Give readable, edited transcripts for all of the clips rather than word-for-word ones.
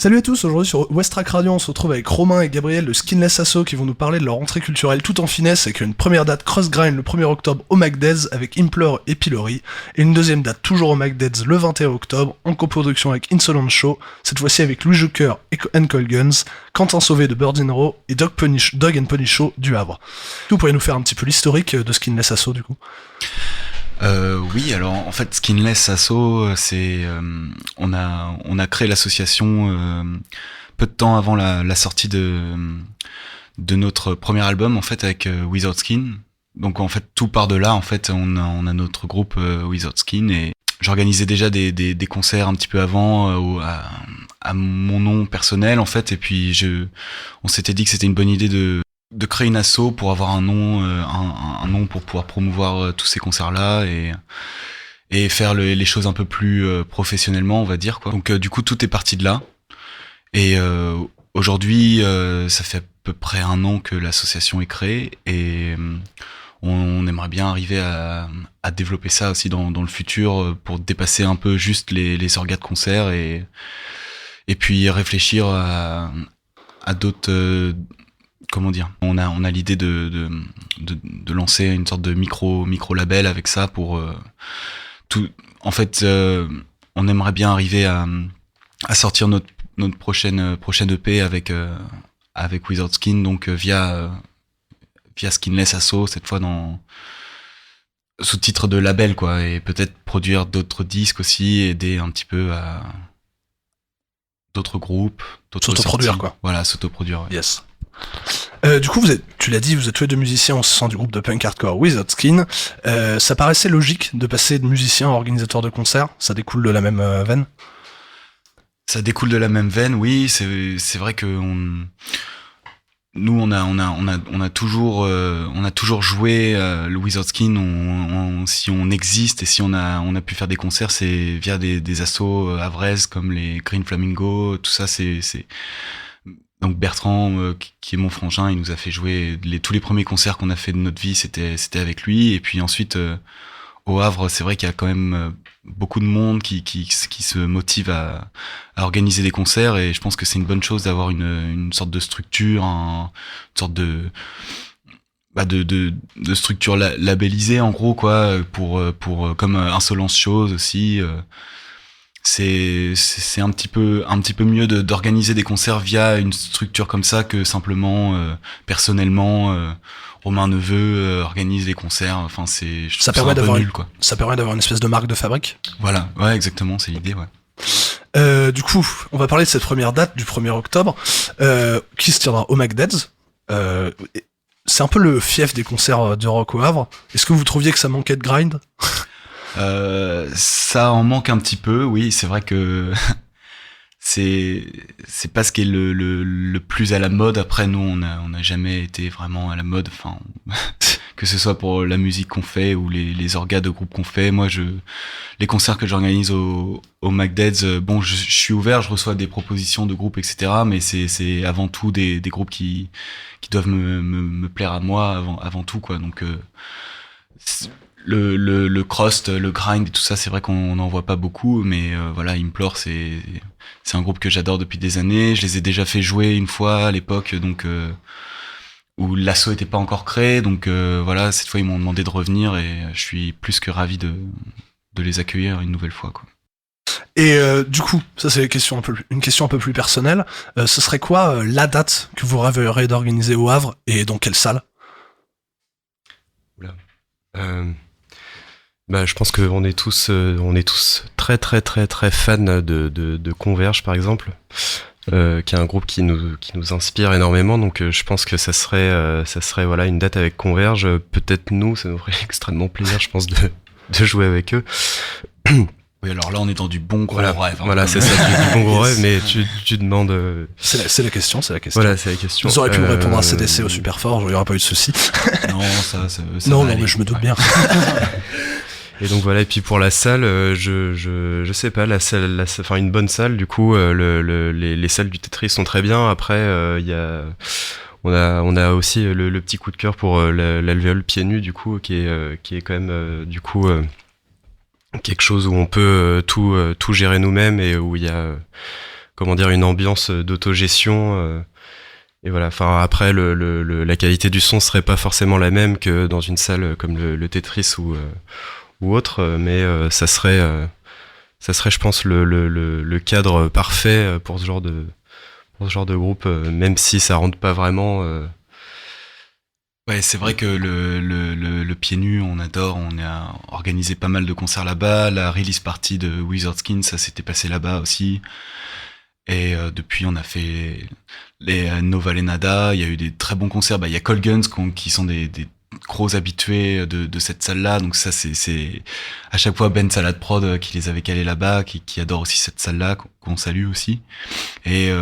Salut à tous, aujourd'hui sur Westrack Radio, on se retrouve avec Romain et Gabriel de Skinless Asso qui vont nous parler de leur rentrée culturelle tout en finesse avec une première date Crossgrind le 1er octobre au MacDez avec Implore et Pillory et une deuxième date toujours au MacDez le 21 octobre en coproduction avec Insolent Show, cette fois-ci avec Louis Joker et Cold Guns, Quentin Sauvé de Bird in Row et Dog and Pony Show du Havre. Vous pourriez nous faire un petit peu l'historique de Skinless Asso du coup? Oui, alors en fait Skinless Asso, c'est on a créé l'association peu de temps avant la sortie de notre premier album en fait avec Without Skin. Donc en fait tout part de là, en fait on a notre groupe Without Skin et j'organisais déjà des concerts un petit peu avant à mon nom personnel en fait, et puis on s'était dit que c'était une bonne idée de créer une asso pour avoir un nom, un nom pour pouvoir promouvoir tous ces concerts-là et faire les choses un peu plus professionnellement, on va dire quoi. Donc du coup tout est parti de là. Et aujourd'hui, ça fait à peu près 1 an que l'association est créée et on aimerait bien arriver à développer ça aussi dans le futur pour dépasser un peu juste les orgas de concert et puis réfléchir à d'autres. Comment dire, on a l'idée de lancer une sorte de micro label avec ça pour tout. En fait, on aimerait bien arriver à sortir notre prochaine EP avec Without Skin, donc via Skinless Asso, cette fois sous titre de label quoi, et peut-être produire d'autres disques aussi, aider un petit peu à d'autres groupes, d'autres s'autoproduire sorties. Quoi. Voilà, s'autoproduire. Ouais. Yes. Du coup, tu l'as dit, vous êtes tous les deux musiciens au sein du groupe de punk hardcore Without Skin. Ça paraissait logique de passer de musicien à organisateur de concerts. Ça découle de la même veine. Ça découle de la même veine, oui. C'est vrai que nous on a toujours joué le Without Skin. Si on existe et si on a pu faire des concerts, c'est via des assos havraises comme les Green Flamingo. Tout ça, c'est donc Bertrand, qui est mon frangin, il nous a fait jouer tous les premiers concerts qu'on a fait de notre vie, c'était avec lui. Et puis ensuite, au Havre, c'est vrai qu'il y a quand même beaucoup de monde qui se motive à organiser des concerts. Et je pense que c'est une bonne chose d'avoir une sorte de structure, une sorte de structure labellisée en gros quoi, pour comme Insolence Shows aussi. C'est un petit peu mieux d'organiser des concerts via une structure comme ça que simplement personnellement Romain Neveu organise les concerts. Enfin ça permet d'avoir nul quoi. Ça permet d'avoir une espèce de marque de fabrique. Voilà, ouais, exactement, c'est l'idée, ouais. Du coup, on va parler de cette première date du 1er octobre qui se tiendra au MacDez. C'est un peu le fief des concerts de rock au Havre. Est-ce que vous trouviez que ça manquait de grind? Ça en manque un petit peu, oui, c'est vrai que c'est pas ce qui est le plus à la mode. Après, nous, on a jamais été vraiment à la mode, enfin, que ce soit pour la musique qu'on fait ou les orgas de groupe qu'on fait. Moi, les concerts que j'organise au MacDez, bon, je suis ouvert, je reçois des propositions de groupes, etc. Mais c'est avant tout des groupes qui doivent me plaire à moi avant tout, quoi. Donc, le crust, le grind et tout ça, c'est vrai qu'on n'en voit pas beaucoup, mais voilà, Implore, c'est un groupe que j'adore depuis des années. Je les ai déjà fait jouer une fois à l'époque, donc où l'asso était pas encore créé, donc voilà, cette fois ils m'ont demandé de revenir et je suis plus que ravi de les accueillir une nouvelle fois, quoi. Et du coup, ça c'est une question un peu plus personnelle. Ce serait quoi la date que vous rêveriez d'organiser au Havre et dans quelle salle? Oula. Je pense qu'on est tous très très très très fans de Converge par exemple, qui est un groupe qui nous inspire énormément. Donc je pense que ça serait voilà une date avec Converge. Peut-être nous, ça nous ferait extrêmement plaisir, je pense, de jouer avec eux. Oui, alors là, on est dans du bon gros rêve. Hein, voilà, c'est ça, du bon gros rêve, mais tu demandes... C'est la question. Voilà, c'est la question. Vous auriez pu me répondre à CDC au Superfort, il n'y aurait pas eu de souci. Non, ça non, mais je me doute bien. Et donc voilà, et puis pour la salle, je sais pas, la salle, enfin une bonne salle, du coup, les salles du Tetris sont très bien. Après, on a aussi le petit coup de cœur pour l'alvéole pieds nus, du coup, qui est quand même, du coup... quelque chose où on peut tout gérer nous-mêmes et où il y a comment dire, une ambiance d'autogestion. Et voilà. Enfin, après, la qualité du son serait pas forcément la même que dans une salle comme le Tetris ou autre, mais ça serait, je pense, le cadre parfait pour ce genre de groupe, même si ça rentre pas vraiment. Ouais, c'est vrai que le pieds nus, on adore, on a organisé pas mal de concerts là-bas, la release party de Wizard Skin, ça s'était passé là-bas aussi, et depuis on a fait les Nova Lenada, il y a eu des très bons concerts, il y a Cold Guns qui sont des gros habitués de cette salle-là, donc ça c'est à chaque fois Ben Salad Prod qui les avait calés là-bas, qui adore aussi cette salle-là, qu'on salue aussi, et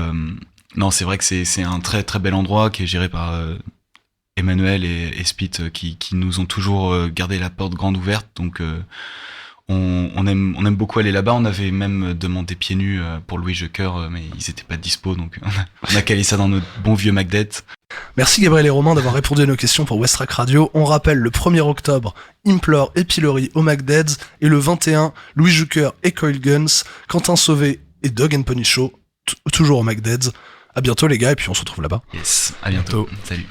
non, c'est vrai que c'est un très très bel endroit qui est géré par Emmanuel et Spit qui nous ont toujours gardé la porte grande ouverte, donc on aime beaucoup aller là-bas. On avait même demandé pieds nus pour Louis Joker, mais ils étaient pas dispo, donc on a calé ça dans notre bon vieux Macdet. Merci Gabriel et Romain d'avoir répondu à nos questions pour Westrack Radio. On rappelle le 1er octobre, Implore et Pillory au Macdeads, et le 21, Louis Jucker et Coil Guns, Quentin Sauvé et Dog and Pony Show, toujours au Macdeads. À bientôt les gars, et puis on se retrouve là-bas. Yes, à bientôt. Salut.